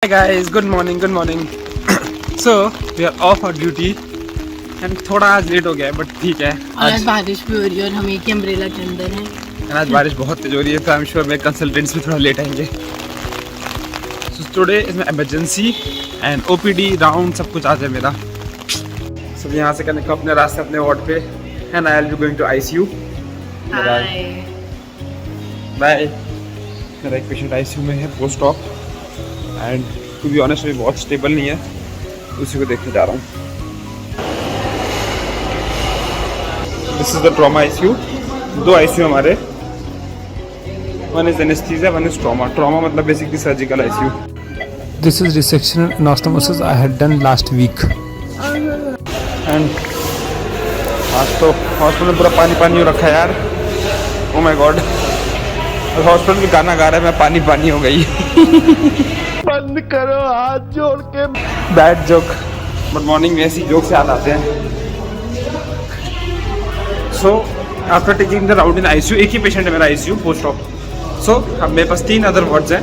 Hi guys, good morning. So we are off our duty and थोड़ा आज late हो गया है बट ठीक है। आज बारिश भी हो रही है और हम एक ही अम्ब्रेला के अंदर हैं। आज बारिश बहुत तेज हो रही है तो आई एम श्योर मेरे कंसल्टेंट्स भी थोड़ा लेट आएंगे। So today is my emergency and OPD round सब कुछ आज है मेरा। सब यहाँ से करने का अपने रास्ते अपने वार्ड पे and I will be going to ICU। Bye. मेरा एक पेशेंट ICU में है post op and to be honest अभी बहुत स्टेबल नहीं है, उसी को देखने जा रहा हूँ। This is the trauma ICU। दो ICU हमारे, one is anaesthesia, one is trauma. Trauma मतलब basically surgical ICU। This is resection and anastomosis I had done last week and आज तो हॉस्पिटल में पूरा पानी हो रखा है यार। ओ माय गॉड, हॉस्पिटल में गाना गा रहा है, मैं पानी हो गई। बंद करो हाथ जोड़ के। बैड जोक, बट मॉर्निंग में ऐसी जोक से याद आते हैं। So after taking the round in ICU, एक ही पेशेंट है मेरा ICU पोस्ट ऑप। सो अब मेरे पास 3 अदर वार्ड्स हैं,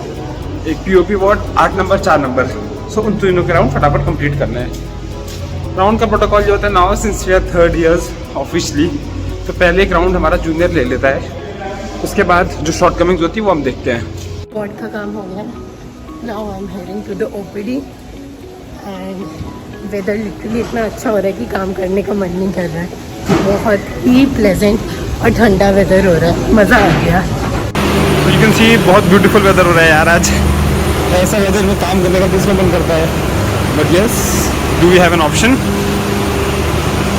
एक POP वार्ड 8 नंबर 4 नंबर। सो उन तीनों के राउंड फटाफट कंप्लीट करना है। राउंड का प्रोटोकॉल जो होता है now since we are 3rd years officially, तो पहले एक राउंड हमारा जूनियर ले लेता है, उसके बाद जो शॉर्ट कमिंग्स होती है वो हम देखते हैं। वार्ड का काम हो गया। Now I am heading to the OPD and weather literally इतना अच्छा हो रहा है कि काम करने का मन नहीं कर रहा है। बहुत ही प्लेजेंट और ठंडा वेदर हो रहा है, मज़ा आ गया। यू कैन सी बहुत ब्यूटीफुल वेदर हो रहा है यार आज। ऐसा वेदर में काम करने का किसका मन करता है, but yes do we have an option.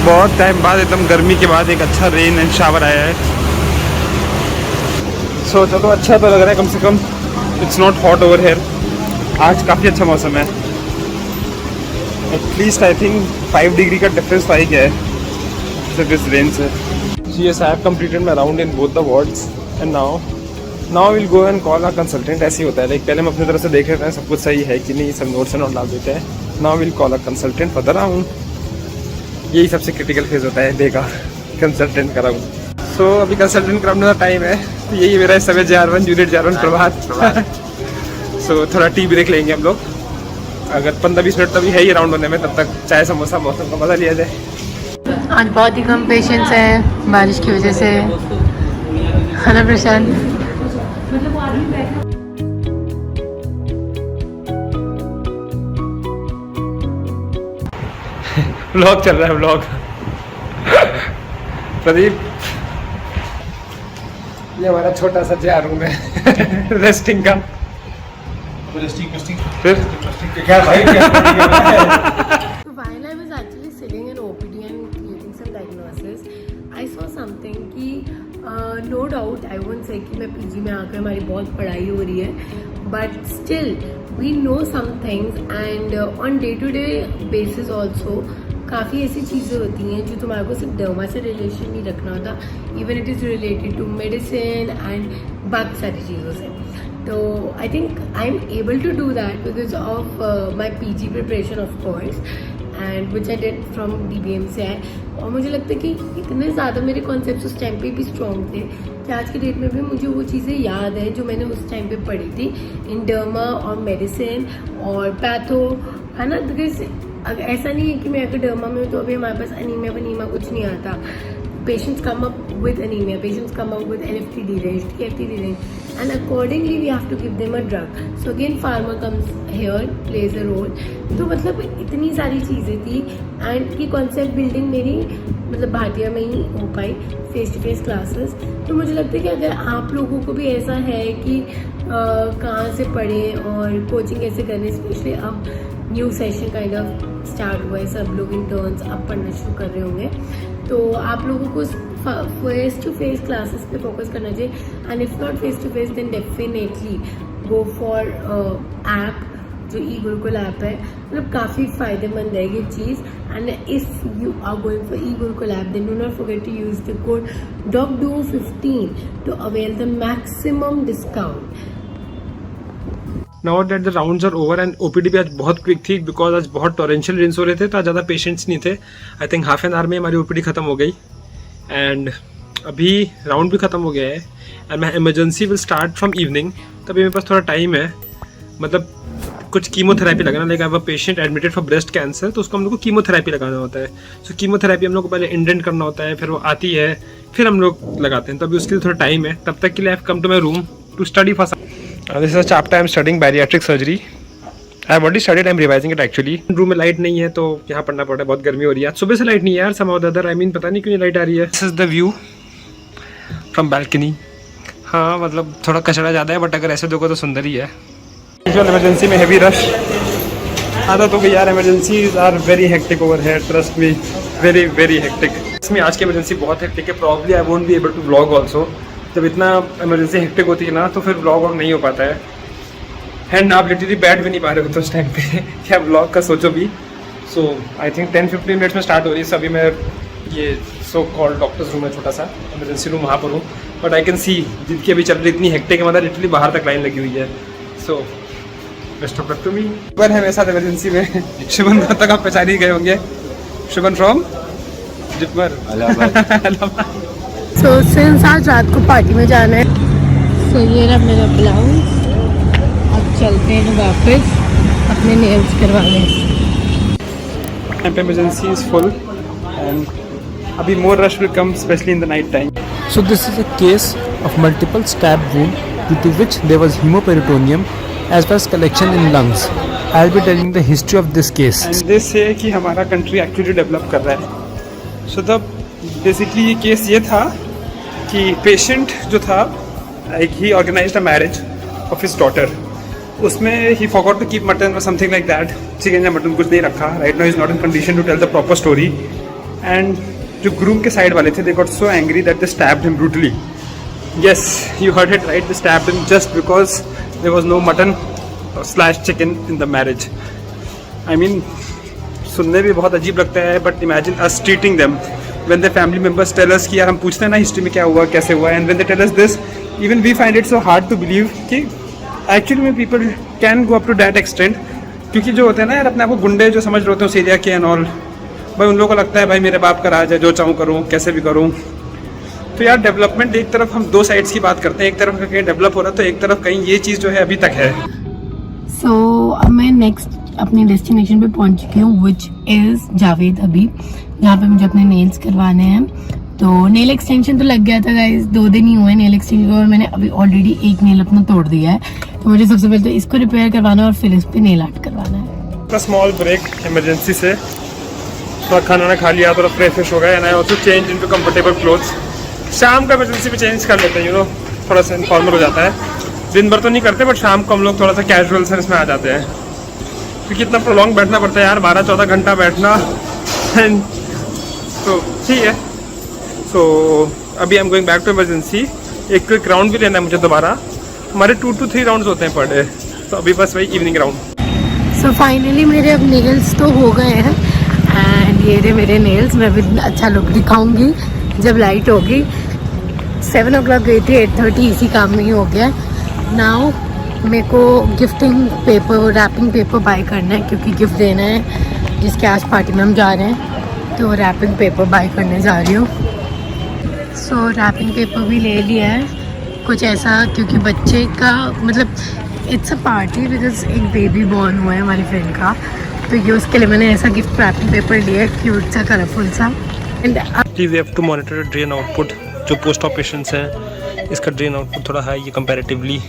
बहुत टाइम बाद, एकदम गर्मी के बाद एक अच्छा रेन एंड शावर आया है। सो चलो अच्छा तो लग रहा है, कम से कम it's not hot over here. आज काफ़ी अच्छा मौसम है। एटलीस्ट आई थिंक 5 डिग्री का डिफरेंस पाई गया है सिर्फ इस रेन से। Yes I have completed my round in both the wards and now will go and call our consultant. ऐसे ही होता है, लाइक पहले हम अपनी तरफ से देख लेते हैं सब कुछ सही है कि नहीं, सब नोट्स एंड डाल देते हैं। Now will call our consultant for the round. यही सबसे क्रिटिकल फेज होता है डे का, कंसल्टेंट का राउंड। सो अभी कंसल्टेंट का राउंड का टाइम है, तो यही मेरा इस समय JR1 यूनिट JR1 प्रभात। सो थोड़ा टी ब्रेक लेंगे हम लोग, अगर 15-20 मिनट तो भी है ही राउंड होने में, तब तक चाय समोसा मौसम का मजा लिया जाए। आज बहुत ही कम पेशेंट्स हैं बारिश की वजह से, है ना प्रशांत? व्लॉग चल रहा है, व्लॉग। प्रदीप, ये हमारा छोटा सा JR रूम है रेस्टिंग का। फिर क्या भाई क्या While I was actually sitting in OPD and creating some diagnosis, I saw something कि no doubt I won't say कि मैं PG में आकर हमारी बहुत पढ़ाई हो रही है, but still we know some things and on day-to-day basis also काफ़ी ऐसी चीज़ें होती हैं जो तुम्हारे को सिर्फ डर्मा से रिलेशन नहीं रखना होता, even it is related to medicine and बाकी सारी चीज़ों से। तो I think I am able to do that because of my PG preparation of course and which I did from DBM से है। और मुझे लगता है कि इतने ज़्यादा मेरे कॉन्सेप्ट उस टाइम पे भी स्ट्रॉन्ग थे कि आज की डेट में भी मुझे वो चीज़ें याद है जो मैंने उस टाइम पे पढ़ी थी इन डर्मा और मेडिसिन और पैथो, है ना। बिकॉज अगर ऐसा नहीं है कि मैं अगर डर्मा में हूँ तो अभी हमारे पास अनीमिया वनीमिया कुछ नहीं आता। Patients come up with anemia, patients come up with LFT deranged, TFT deranged, and accordingly we have to give them a drug. So again pharma comes here, plays a role. तो मतलब इतनी सारी चीज़ें थी and की concept building मेरी मतलब भारतीय में ही हो पाई, फेस टू फेस क्लासेस। तो मुझे लगता है कि अगर आप लोगों को भी ऐसा है कि कहाँ से पढ़ें और कोचिंग कैसे करें, स्पेशली अब new session kind of start हुआ है, सब लोग इंटर्न्स अब पढ़ना शुरू कर रहे होंगे, तो आप लोगों को फेस टू फेस क्लासेस पे फोकस करना चाहिए। And if not face to face then definitely go for app, जो ई-गुरुकुल ऐप है, मतलब काफ़ी फ़ायदेमंद है ये चीज़। And if you are going for ई-गुरुकुल app then do not forget to use the code doctorduo.ks to avail the maximum discount. Now that the rounds are over and OPD भी आज बहुत क्विक थी बिकॉज आज बहुत torrential rains हो रहे थे, तो आज ज़्यादा पेशेंट्स नहीं थे। I think half an hour में हमारी OPD ख़त्म हो गई एंड अभी राउंड भी ख़त्म हो गया है and my emergency will start from evening. तभी मेरे पास थोड़ा टाइम है, मतलब कुछ कीमोथेरेपी लगाना, लाइक अब patient admitted for breast cancer, तो उसको हम लोग को कीमोथेरेपी लगाना होता है। सो कीमोथेरेपी हम लोग को पहले इंडेंट करना होता है, फिर वो आती है, फिर हम लोग लगाते हैं। तो अभी उसके लिए थोड़ा टाइम है, तब तक के लिए I have come to my room to study for this is a chapter I am studying bariatric surgery. I have already studied, I am revising it actually. Room में लाइट नहीं है तो यहाँ पढ़ना पड़ रहा है, बहुत गर्मी हो रही है। आज सुबह से लाइट नहीं है यार, some of the other, I mean पता नहीं क्यों लाइट आ रही है। This is the view from balcony. हाँ मतलब थोड़ा कचरा ज़्यादा है, बट अगर ऐसे देखो तो सुंदर ही है। यूजुअल इमरजेंसी में हैवी रश आता तो यार, emergencies are very hectic over here, trust me, very very hectic. इसमें आज की इमरजेंसी बहुत हेक्टिक है, probably I won't be able to vlog also. जब इतना इमरजेंसी हेक्टिक होती है ना तो फिर व्लॉग नहीं हो पाता है, एंड आप लिटरली बैठ भी नहीं पा रहे हो तो उस टाइम पे क्या व्लॉग का सोचो भी। सो आई थिंक 10-15 मिनट्स में स्टार्ट हो रही है। सो अभी मैं ये सो कॉल्ड डॉक्टर्स रूम है, छोटा सा इमरजेंसी रूम, वहाँ पर हूँ। बट आई कैन सी जिनकी अभी चल रही इतनी हेक्टिक है, मतलब लिटरली बाहर तक लाइन लगी हुई है। So best of luck to me. पर है मेरे साथ इमरजेंसी में शुभन को तक आप पहचान ही गए होंगे, शुभन फ्रॉम जिपमर। सो सिंस आज रात को पार्टी में जाना है, सो ये रहा मेरा ब्लाउज। अब चलते हैं वापस अपने नेल्स करवाने। इमरजेंसी इज फुल एंड अभी more rush will come, especially in the night time. So this is a case of multiple stab wound due to which there was hemoperitoneum as well as collection in lungs. I'll be telling the history of this case. And this है कि हमारा country actually develop कर रहा है। So the basically ये case ये था कि patient जो था, like he organized a marriage of his daughter. उसमें he forgot to keep mutton or something like that. Chicken या मटन कुछ नहीं रखा। Right now he is not in condition to tell the proper story. And जो groom के side वाले थे, they got so angry that they stabbed him brutally. Yes, you heard it right. They stabbed him just because there was no mutton slash chicken in the marriage. I mean, सुनने भी बहुत अजीब लगता है, but imagine us treating them when the family members tell us कि यार हम पूछते हैं ना हिस्ट्री में क्या हुआ कैसे हुआ, and when they tell us this, even we find it so hard to believe कि actually में people can go up to that extent. क्योंकि जो होते हैं ना यार अपने आप को गुंडे जो समझ रहे होते हैं उस एरिया के and all, भाई उन लोगों को लगता है भाई मेरे बाप का राज है, जो चाहूँ करूँ कैसे भी करूँ। तो यार डेवलपमेंट एक तरफ हम दो साइड्स की बात करते हैं, एक तरफ कहीं डेवलप हो रहा है तो एक तरफ कहीं ये चीज़ जो है अभी तक है। सो अब मैं नेक्स्ट अपनी डेस्टिनेशन पे पहुंच चुकी हूँ, विच इज़ जावेद अभी, जहाँ पे मुझे अपने नेल्स करवाने हैं। तो नेल एक्सटेंशन तो लग गया था गाइस, 2 दिन ही हुए नेल एक्सटेंशन को, और मैंने अभी ऑलरेडी एक नेल अपना तोड़ दिया है। तो मुझे सबसे पहले तो इसको रिपेयर करवाना है और फिर इस पर नेल आर्ट करवाना है। स्मॉल ब्रेक इमरजेंसी से, थोड़ा खाना ना खा लिया, थोड़ा फ्रेश हो गया, and I also change into comfortable clothes. शाम का इमरजेंसी में चेंज कर लेते हैं, यू नो, थोड़ा सा इनफॉर्मल हो जाता है। दिन भर तो नहीं करते, बट शाम को हम लोग थोड़ा सा कैजुअल से इसमें आ जाते हैं, क्योंकि इतना प्रोलॉन्ग बैठना पड़ता है यार, 12-14 घंटा बैठना। तो ठीक है। सो अभी I am going back to emergency. एक क्विक राउंड भी लेना है मुझे दोबारा, हमारे 2 to 3 राउंड्स होते हैं पर डे, तो अभी बस वही इवनिंग राउंड। सो फाइनली मेरे अब नेल्स तो हो गए हैं, एंड ये रहे मेरे नेल्स। मैं भी अच्छा लुक दिखाऊंगी जब लाइट होगी। 7 o'clock गई थी, 8:30 इसी में ही हो गया। नाउ मेरे को gifting paper, wrapping paper buy करना है, क्योंकि गिफ्ट देना है जिसके आज पार्टी में हम जा रहे हैं, तो रैपिंग पेपर बाय करने जा रही हूँ। सो रैपिंग पेपर भी ले लिया है, कुछ ऐसा, क्योंकि बच्चे का मतलब इट्स अ पार्टी, बिकॉज एक बेबी बॉर्न हुआ है हमारी फ्रेंड का, तो ये उसके लिए मैंने ऐसा गिफ्ट रैपिंग पेपर लिया है, क्यूट सा, कलरफुल सा। And we have to monitor drain output, जो पोस्ट ऑप पेशेंट्स हैं इसका ड्रेन आउटपुट थोड़ा हाई है comparatively,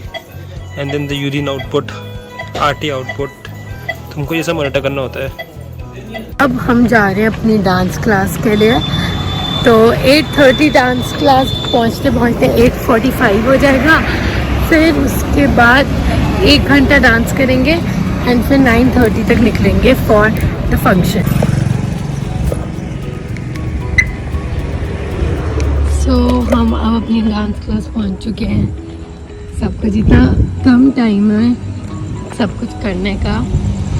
and then the urine output, RT output, तुमको ये सब मॉनिटर करना होता है। अब हम जा रहे हैं अपनी डांस क्लास के लिए, तो 8:30 डांस क्लास पहुँचते पहुँचते 8:45 हो जाएगा। फिर उसके बाद 1 घंटा डांस करेंगे एंड फिर 9:30 तक निकलेंगे फॉर द फंक्शन। सो हम अब अपनी डांस क्लास पहुंच चुके हैं। सब कुछ इतना कम टाइम है सब कुछ करने का।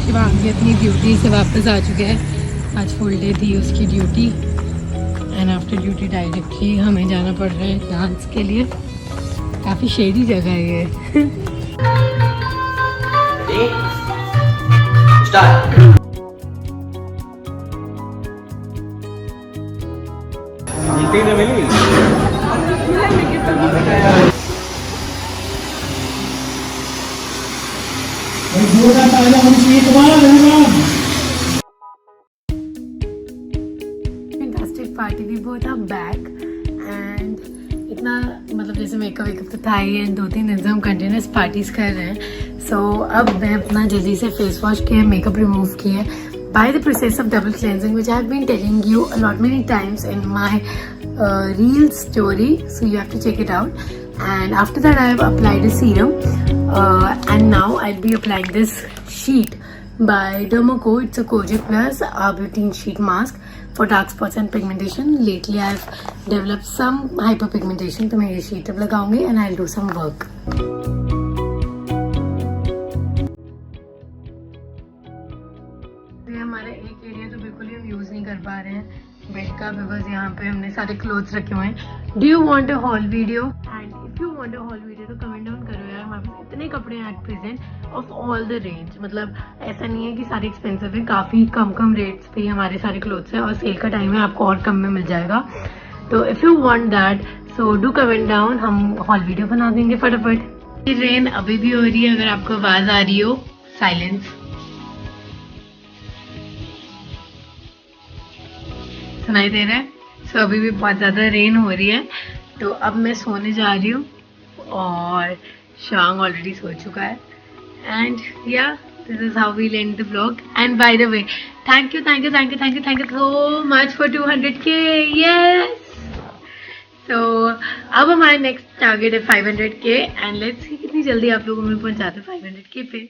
शिवांगी अपनी ड्यूटी से वापस आ चुके हैं, आज फुल डे थी उसकी duty, and after duty directly हमें जाना पड़ रहा है डांस के लिए। काफ़ी शेडी जगह है ये। जोरदार तालियां थाई एंड 2-3 दिन से हम कंटिन्यूस पार्टीज कर रहे हैं. सो अब मैं अपना जल्दी से फेस वॉश किया, मेकअप रिमूव किया by the process of double cleansing, which I have been telling you a lot many times in my reel story, so you have to check it out. And after that I have applied a serum, and now I'll be applying this sheet by Dermaco. It's a Kojic Plus Butene sheet mask for dark spots and pigmentation. Lately I've developed some hyperpigmentation, तो मैं ये sheet अब लगाऊंगी and I'll do some work. हमारा एक area तो बिल्कुल ही हम यूज नहीं कर पा रहे हैं बेड का, बिकॉज यहाँ पे हमने सारे क्लोथ्स रखे हुए हैं. Do you want a hall video? And if you want a hall video तो कमेंट डाउन करो यार. हमारे पास इतने कपड़े हैं at present of all the range. मतलब ऐसा नहीं है कि सारे एक्सपेंसिव है, काफी कम रेट्स पे हमारे सारे क्लोथ्स है और सेल का टाइम है, आपको और कम में मिल जाएगा. तो if you want that so do comment down, हम हॉल वीडियो बना देंगे फटाफट. रेन अभी भी हो रही है, अगर आपको आवाज आ रही हो साइलेंस. सुनाई दे रहा है? सो अभी भी बहुत ज़्यादा रेन हो रही है. तो अब मैं सोने जा रही हूँ और शांग ऑलरेडी सो चुका है. And yeah this is how we end the vlog. And by the way thank you so much for 200K. Yes. So अब हमारा नेक्स्ट टारगेट है 500K एंड लेट्स सी कितनी जल्दी आप लोगों में पहुंचाते 500K पे.